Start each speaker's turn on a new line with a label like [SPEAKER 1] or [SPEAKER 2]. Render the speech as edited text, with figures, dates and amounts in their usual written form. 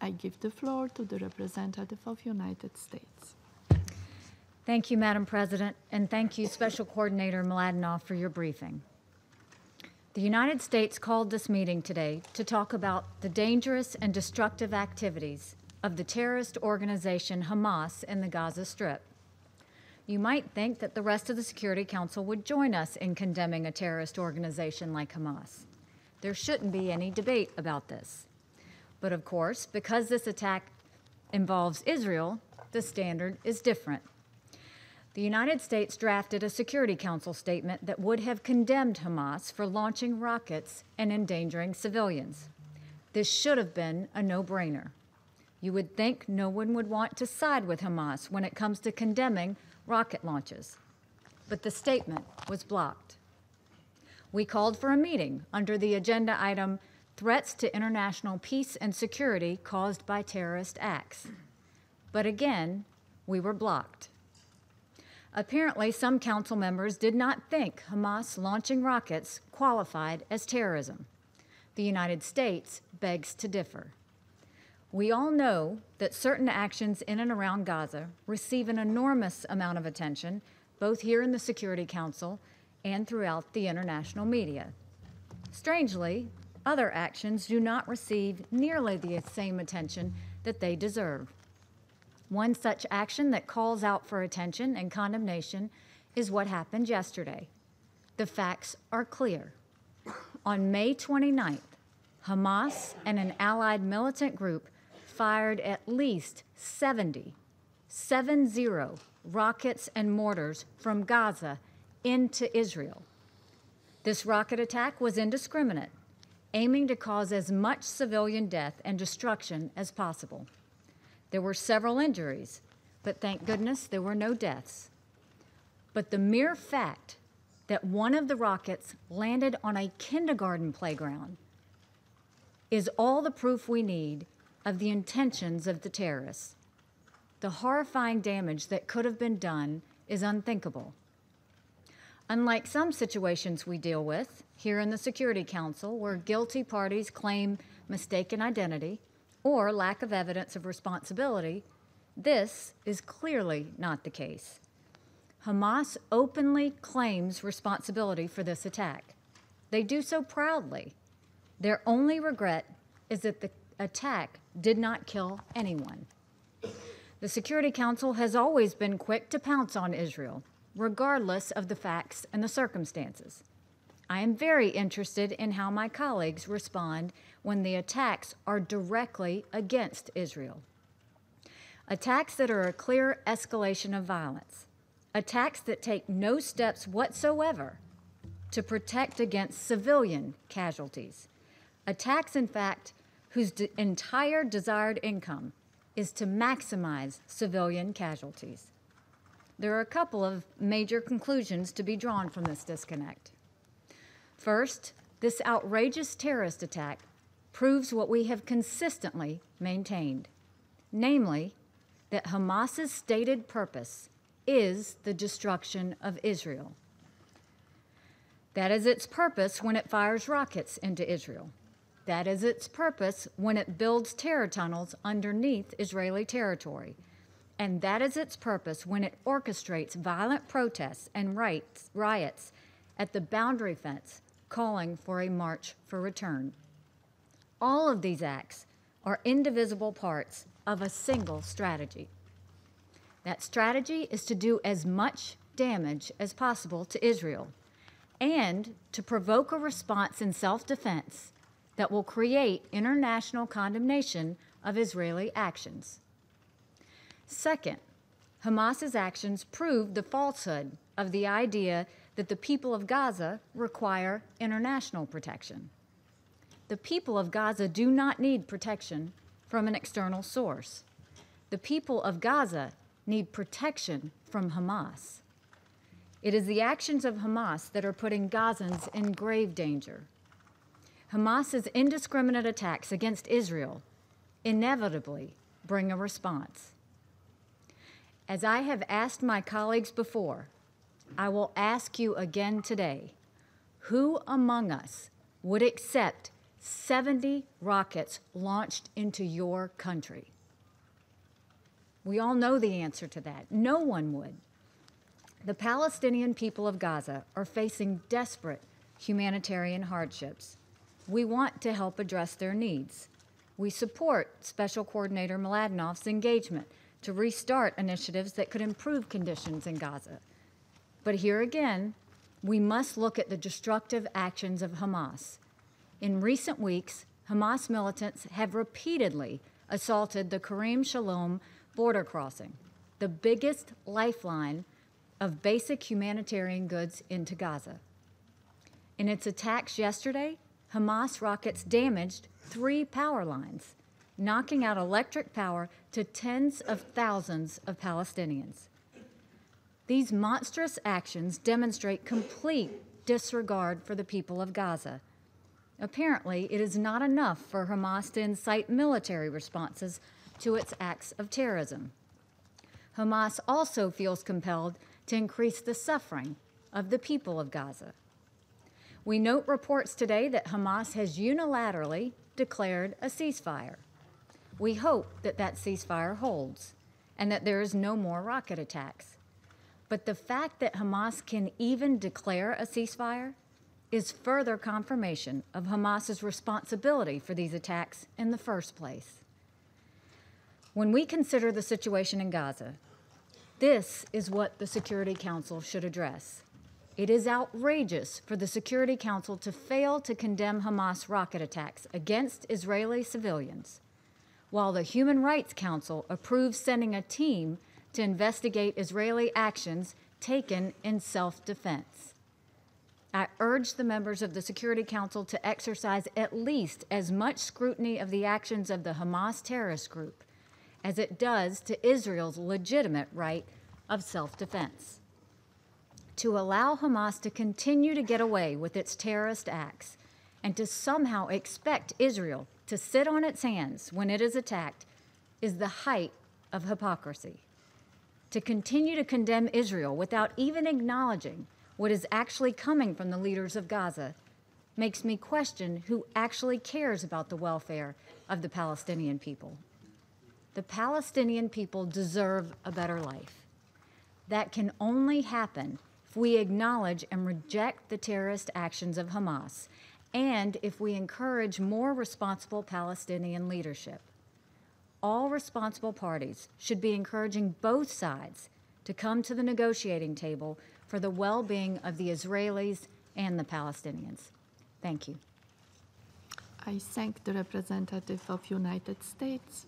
[SPEAKER 1] I give the floor to the representative of United States.
[SPEAKER 2] Thank you, Madam President, and thank you, Special Coordinator Mladenoff, for your briefing. The United States called this meeting today to talk about the dangerous and destructive activities of the terrorist organization Hamas in the Gaza Strip. You might think that the rest of the Security Council would join us in condemning a terrorist organization like Hamas. There shouldn't be any debate about this. But of course, because this attack involves Israel, the standard is different. The United States drafted a Security Council statement that would have condemned Hamas for launching rockets and endangering civilians. This should have been a no-brainer. You would think no one would want to side with Hamas when it comes to condemning rocket launches. But the statement was blocked. We called for a meeting under the agenda item, Threats to International Peace and Security Caused by Terrorist Acts. But again, we were blocked. Apparently, some council members did not think Hamas launching rockets qualified as terrorism. The United States begs to differ. We all know that certain actions in and around Gaza receive an enormous amount of attention, both here in the Security Council and throughout the international media. Strangely, other actions do not receive nearly the same attention that they deserve. One such action that calls out for attention and condemnation is what happened yesterday. The facts are clear. On May 29th, Hamas and an allied militant group fired at least 70 rockets and mortars from Gaza into Israel. This rocket attack was indiscriminate, aiming to cause as much civilian death and destruction as possible. There were several injuries, but thank goodness there were no deaths. But the mere fact that one of the rockets landed on a kindergarten playground is all the proof we need of the intentions of the terrorists. The horrifying damage that could have been done is unthinkable. Unlike some situations we deal with here in the Security Council, where guilty parties claim mistaken identity or lack of evidence of responsibility, this is clearly not the case. Hamas openly claims responsibility for this attack. They do so proudly. Their only regret is that the attack did not kill anyone. The Security Council has always been quick to pounce on Israel, regardless of the facts and the circumstances. I am very interested in how my colleagues respond when the attacks are directly against Israel. Attacks that are a clear escalation of violence. Attacks that take no steps whatsoever to protect against civilian casualties. Attacks, in fact, whose entire desired income is to maximize civilian casualties. There are a couple of major conclusions to be drawn from this disconnect. First, this outrageous terrorist attack proves what we have consistently maintained, namely that Hamas's stated purpose is the destruction of Israel. That is its purpose when it fires rockets into Israel. That is its purpose when it builds terror tunnels underneath Israeli territory. And that is its purpose when it orchestrates violent protests and riots at the boundary fence, calling for a march for return. All of these acts are indivisible parts of a single strategy. That strategy is to do as much damage as possible to Israel and to provoke a response in self-defense that will create international condemnation of Israeli actions. Second, Hamas's actions prove the falsehood of the idea that the people of Gaza require international protection. The people of Gaza do not need protection from an external source. The people of Gaza need protection from Hamas. It is the actions of Hamas that are putting Gazans in grave danger. Hamas's indiscriminate attacks against Israel inevitably bring a response. As I have asked my colleagues before, I will ask you again today, who among us would accept 70 rockets launched into your country. We all know the answer to that. No one would. The Palestinian people of Gaza are facing desperate humanitarian hardships. We want to help address their needs. We support Special Coordinator Mladenov's engagement to restart initiatives that could improve conditions in Gaza. But here again, we must look at the destructive actions of Hamas. In recent weeks, Hamas militants have repeatedly assaulted the Karim Shalom border crossing, the biggest lifeline of basic humanitarian goods into Gaza. In its attacks yesterday, Hamas rockets damaged 3 power lines, knocking out electric power to tens of thousands of Palestinians. These monstrous actions demonstrate complete disregard for the people of Gaza. Apparently, it is not enough for Hamas to incite military responses to its acts of terrorism. Hamas also feels compelled to increase the suffering of the people of Gaza. We note reports today that Hamas has unilaterally declared a ceasefire. We hope that that ceasefire holds and that there is no more rocket attacks. But the fact that Hamas can even declare a ceasefire is further confirmation of Hamas's responsibility for these attacks in the first place. When we consider the situation in Gaza, this is what the Security Council should address. It is outrageous for the Security Council to fail to condemn Hamas rocket attacks against Israeli civilians, while the Human Rights Council approves sending a team to investigate Israeli actions taken in self-defense. I urge the members of the Security Council to exercise at least as much scrutiny of the actions of the Hamas terrorist group as it does to Israel's legitimate right of self-defense. To allow Hamas to continue to get away with its terrorist acts and to somehow expect Israel to sit on its hands when it is attacked is the height of hypocrisy. To continue to condemn Israel without even acknowledging what is actually coming from the leaders of Gaza makes me question who actually cares about the welfare of the Palestinian people. The Palestinian people deserve a better life. That can only happen if we acknowledge and reject the terrorist actions of Hamas, and if we encourage more responsible Palestinian leadership. All responsible parties should be encouraging both sides to come to the negotiating table for the well-being of the Israelis and the Palestinians. Thank you.
[SPEAKER 1] I thank the representative of United States.